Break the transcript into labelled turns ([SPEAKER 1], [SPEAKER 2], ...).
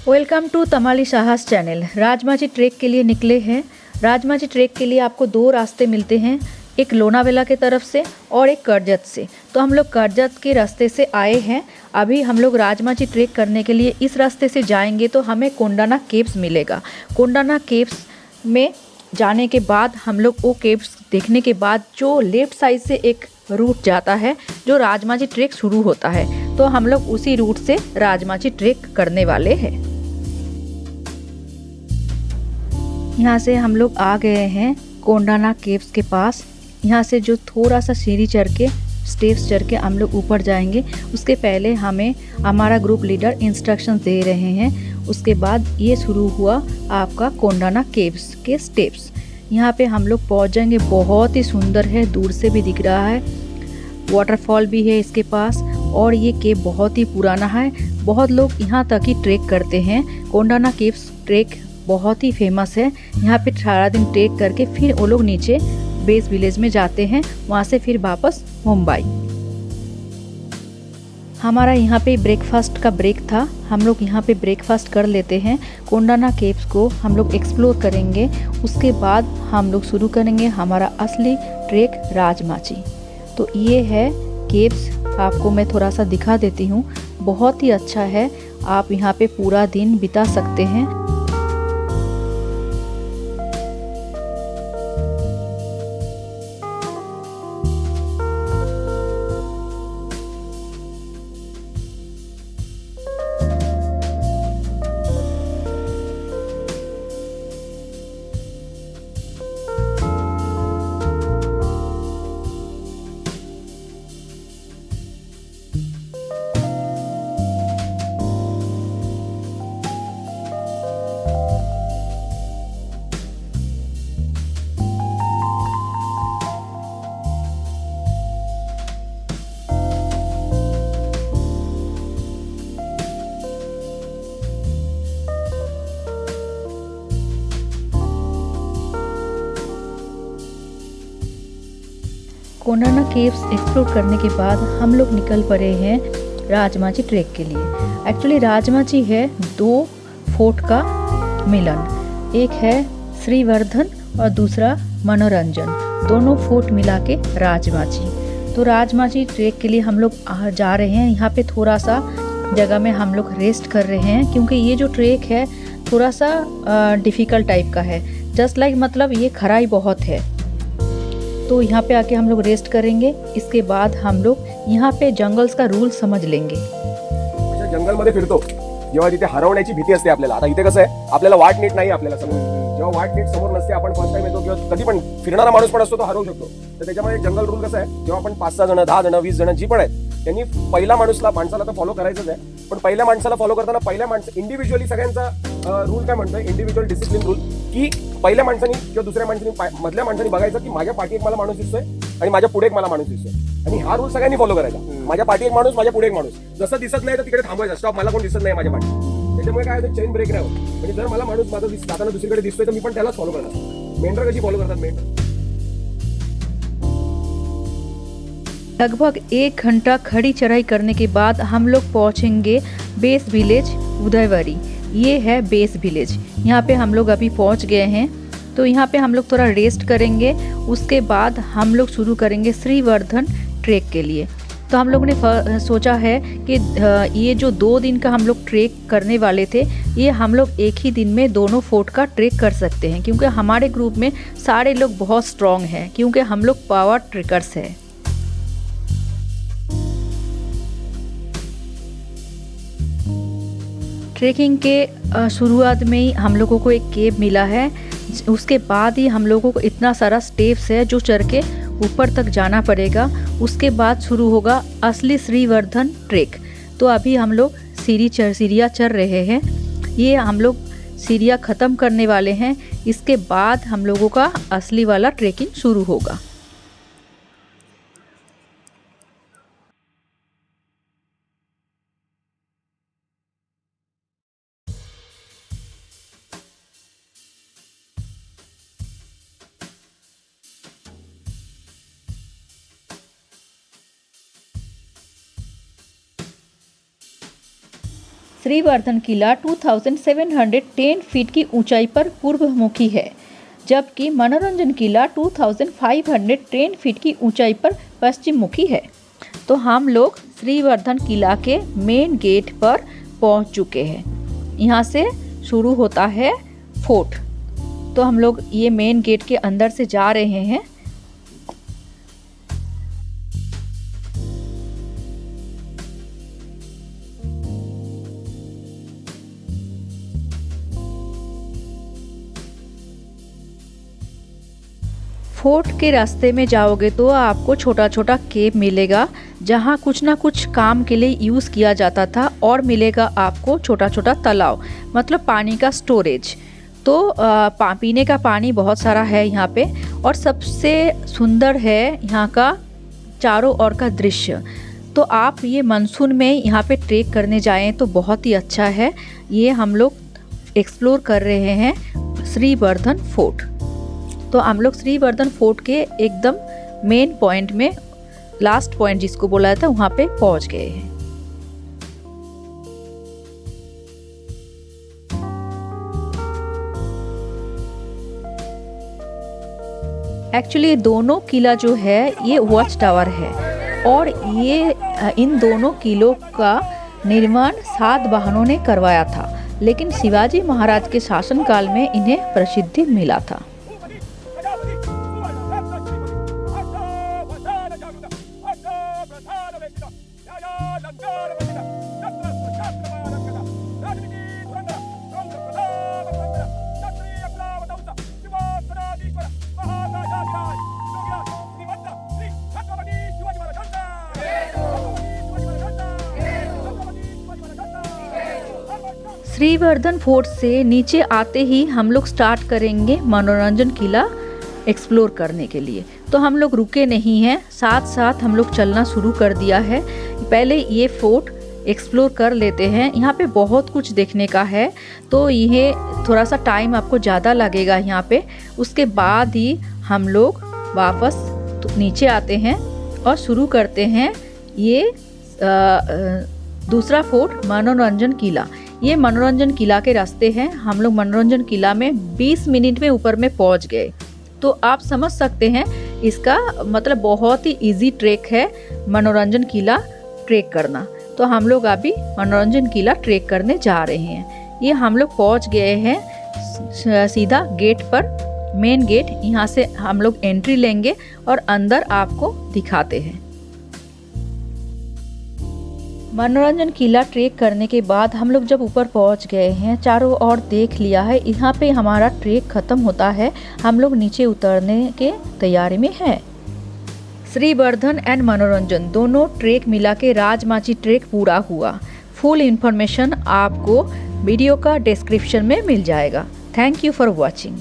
[SPEAKER 1] Welcome to तमाली साहस channel. Rajmachi track के लिए निकले हैं। राजमाची ट्रैक के लिए आपको दो रास्ते मिलते हैं, एक लोनावेला के तरफ से और एक करजत से। तो हम लोग करजत के रास्ते से आए हैं। अभी हम लोग राजमाची ट्रैक करने के लिए इस रास्ते से जाएंगे तो हमें कोंडाना केव्स मिलेगा। कोंडाना केव्स में जाने के बाद हम लोग वो केव्स देखने के बाद जो लेफ़्ट साइड से एक रूट जाता है जो राजमाची ट्रैक शुरू होता है, तो हम लोग उसी रूट से राजमाची ट्रैक करने वाले हैं। यहाँ से हम लोग आ गए हैं कोंडाना केव्स के पास। यहाँ से जो थोड़ा सा सीढ़ी चढ़ के स्टेप्स चढ़ के हम लोग ऊपर जाएंगे। उसके पहले हमें हमारा ग्रुप लीडर इंस्ट्रक्शन दे रहे हैं। उसके बाद ये शुरू हुआ आपका कोंडाना केव्स के स्टेप्स। यहाँ पे हम लोग पहुँच जाएंगे। बहुत ही सुंदर है, दूर से भी दिख रहा है। वाटरफॉल भी है इसके पास और ये केव बहुत ही पुराना है। बहुत लोग यहाँ तक ही ट्रैक करते हैं। कोंडाना केव्स ट्रैक बहुत ही फेमस है। यहाँ पे सारा दिन ट्रैक करके फिर वो लोग नीचे बेस विलेज में जाते हैं, वहाँ से फिर वापस मुंबई। हमारा यहाँ पे ब्रेकफास्ट का ब्रेक था, हम लोग यहाँ पे ब्रेकफास्ट कर लेते हैं। कोंडाना केव्स को हम लोग एक्सप्लोर करेंगे। उसके बाद हम लोग शुरू करेंगे हमारा असली ट्रैक राजमाची। तो ये है केव्स, आपको मैं थोड़ा सा दिखा देती हूँ। बहुत ही अच्छा है, आप यहाँ पे पूरा दिन बिता सकते हैं। कोंडाना केव्स एक्सप्लोर करने के बाद हम लोग निकल पड़े हैं राजमाची ट्रैक के लिए। एक्चुअली राजमाची है दो फोर्ट का मिलन, एक है श्रीवर्धन और दूसरा मनोरंजन। दोनों फोर्ट मिला के राजमाची। तो राजमाची ट्रैक के लिए हम लोग जा रहे हैं। यहाँ पे थोड़ा सा जगह में हम लोग रेस्ट कर रहे हैं क्योंकि ये जो ट्रैक है थोड़ा सा डिफ़िकल्ट टाइप का है। जस्ट लाइक मतलब ये खराई बहुत है, तो यहाँ पे आके हम लोग रेस्ट करेंगे। इसके बाद हम लोग यहाँ पे जंगल्स का रूल समझ लेंगे।
[SPEAKER 2] जंगलमध्ये फिरतो जेव्हा तिथे हरवण्याची भीती असते आपल्याला। आता इथे कसं आहे, आपल्याला वाट नीट नाही आपल्याला समोर, जेव्हा वाट नीट समोर नसते, आपण फर्स्ट टाइम येतो किंवा कधी पण फिरणारा माणूस पण असतो तो हरवू शकतो। तर त्याच्यामध्ये जंगल रूल कसं आहे, जेव्हा आपण 5-6 जण 10 जण 20 जण जी पण आहेत त्यांनी पहिल्या माणसाला तर फॉलो करायचंच आहे, पण पहिल्या माणसाला फॉलो करताना पहिल्या इंडिव्हिज्युअली सगळ्यांचा रूल काय म्हणतोय, इंडिव्हिज्युअल डिसिप्लिन रूल, की पहिल्या माणसानी किंवा दुसऱ्या माणसानी मधल्या माणसानी बघायचं की माझ्या पाठी एक मला माणूस दिसतोय आणि माझ्या पुढे एक मला माणूस दिसतोय, आणि हा रूल सगळ्यांनी फॉलो करायचा। माझ्या पाठी एक माणूस, माझ्या पुढे एक माणूस, जसं दिसत नाही तर तिकडे थांबायचं, स्टॉप, मला कोण दिसत नाही माझ्या पाठी। त्याच्यामुळे काय होतं, चेन ब्रेक नाही होत। म्हणजे जर मला माणूस माझा जाताना दुसरीकडे दिसतोय तर मी पण त्यालाच फॉलो करणार। मेंढर कशी फॉलो करतात, मेंढर
[SPEAKER 1] लगभग 1 घंटा खड़ी चढ़ाई करने के बाद हम लोग पहुंचेंगे बेस विलेज उदयवरी। ये है बेस विलेज, यहाँ पे हम लोग अभी पहुंच गए हैं। तो यहाँ पे हम लोग थोड़ा रेस्ट करेंगे। उसके बाद हम लोग शुरू करेंगे श्रीवर्धन ट्रैक के लिए। तो हम लोग ने सोचा है कि ये जो 2 दिन का हम लोग ट्रैक करने वाले थे, ये हम लोग एक ही दिन में दोनों फोर्ट का ट्रैक कर सकते हैं, क्योंकि हमारे ग्रुप में सारे लोग बहुत स्ट्रॉन्ग हैं, क्योंकि हम लोग पावर ट्रेकर्स हैं। ट्रैकिंग के शुरुआत में ही हम लोगों को एक केव मिला है। उसके बाद ही हम लोगों को इतना सारा स्टेप्स है जो चढ़ के ऊपर तक जाना पड़ेगा। उसके बाद शुरू होगा असली श्रीवर्धन ट्रैक। तो अभी हम लोग सीढ़ियाँ चढ़ रहे हैं। ये हम लोग सीढ़ियाँ ख़त्म करने वाले हैं। इसके बाद हम लोगों का असली वाला ट्रैकिंग शुरू होगा। श्रीवर्धन किला 2710 फीट की ऊंचाई पर पूर्वमुखी है, जबकि मनोरंजन किला 2510 फीट की ऊंचाई पर पश्चिम मुखी है। तो हम लोग श्रीवर्धन किला के मेन गेट पर पहुंच चुके हैं। यहाँ से शुरू होता है फोर्ट। तो हम लोग ये मेन गेट के अंदर से जा रहे हैं। फोर्ट के रास्ते में जाओगे तो आपको छोटा छोटा केव मिलेगा, जहाँ कुछ ना कुछ काम के लिए यूज़ किया जाता था, और मिलेगा आपको छोटा छोटा तालाब, मतलब पानी का स्टोरेज। तो पीने का पानी बहुत सारा है यहाँ पे। और सबसे सुंदर है यहाँ का चारों ओर का दृश्य। तो आप ये मानसून में यहाँ पे ट्रेक करने जाएं तो बहुत ही अच्छा है। ये हम लोग एक्सप्लोर कर रहे हैं श्रीवर्धन फोर्ट। तो हम लोग श्रीवर्धन फोर्ट के एकदम मेन पॉइंट में, लास्ट पॉइंट जिसको बोला जाता है, वहाँ पे पहुँच गए हैं। एक्चुअली दोनों किला जो है ये वॉच टावर है, और ये इन दोनों किलों का निर्माण सातवाहनों ने करवाया था, लेकिन शिवाजी महाराज के शासनकाल में इन्हें प्रसिद्धि मिला था। श्रीवर्धन फोर्ट से नीचे आते ही हम लोग स्टार्ट करेंगे मनोरंजन किला एक्सप्लोर करने के लिए। तो हम लोग रुके नहीं हैं, साथ साथ हम लोग चलना शुरू कर दिया है। पहले ये फोर्ट एक्सप्लोर कर लेते हैं। यहाँ पे बहुत कुछ देखने का है, तो ये थोड़ा सा टाइम आपको ज़्यादा लगेगा यहाँ पे। उसके बाद ही हम लोग वापस नीचे आते हैं और शुरू करते हैं ये दूसरा फोर्ट मनोरंजन किला। ये मनोरंजन किला के रास्ते हैं। हम लोग मनोरंजन किला में 20 मिनट में ऊपर में पहुंच गए। तो आप समझ सकते हैं इसका मतलब बहुत ही इजी ट्रैक है मनोरंजन किला ट्रैक करना। तो हम लोग अभी मनोरंजन किला ट्रैक करने जा रहे हैं। ये हम लोग पहुंच गए हैं सीधा गेट पर, मेन गेट। यहाँ से हम लोग एंट्री लेंगे और अंदर आपको दिखाते हैं। मनोरंजन किला ट्रेक करने के बाद हम लोग जब ऊपर पहुंच गए हैं, चारों ओर देख लिया है, यहाँ पे हमारा ट्रेक ख़त्म होता है। हम लोग नीचे उतरने के तैयारी में हैं। श्रीवर्धन एंड मनोरंजन दोनों ट्रेक मिला के राजमाची ट्रेक पूरा हुआ। फुल इन्फॉर्मेशन आपको वीडियो का डिस्क्रिप्शन में मिल जाएगा। Thank you for watching.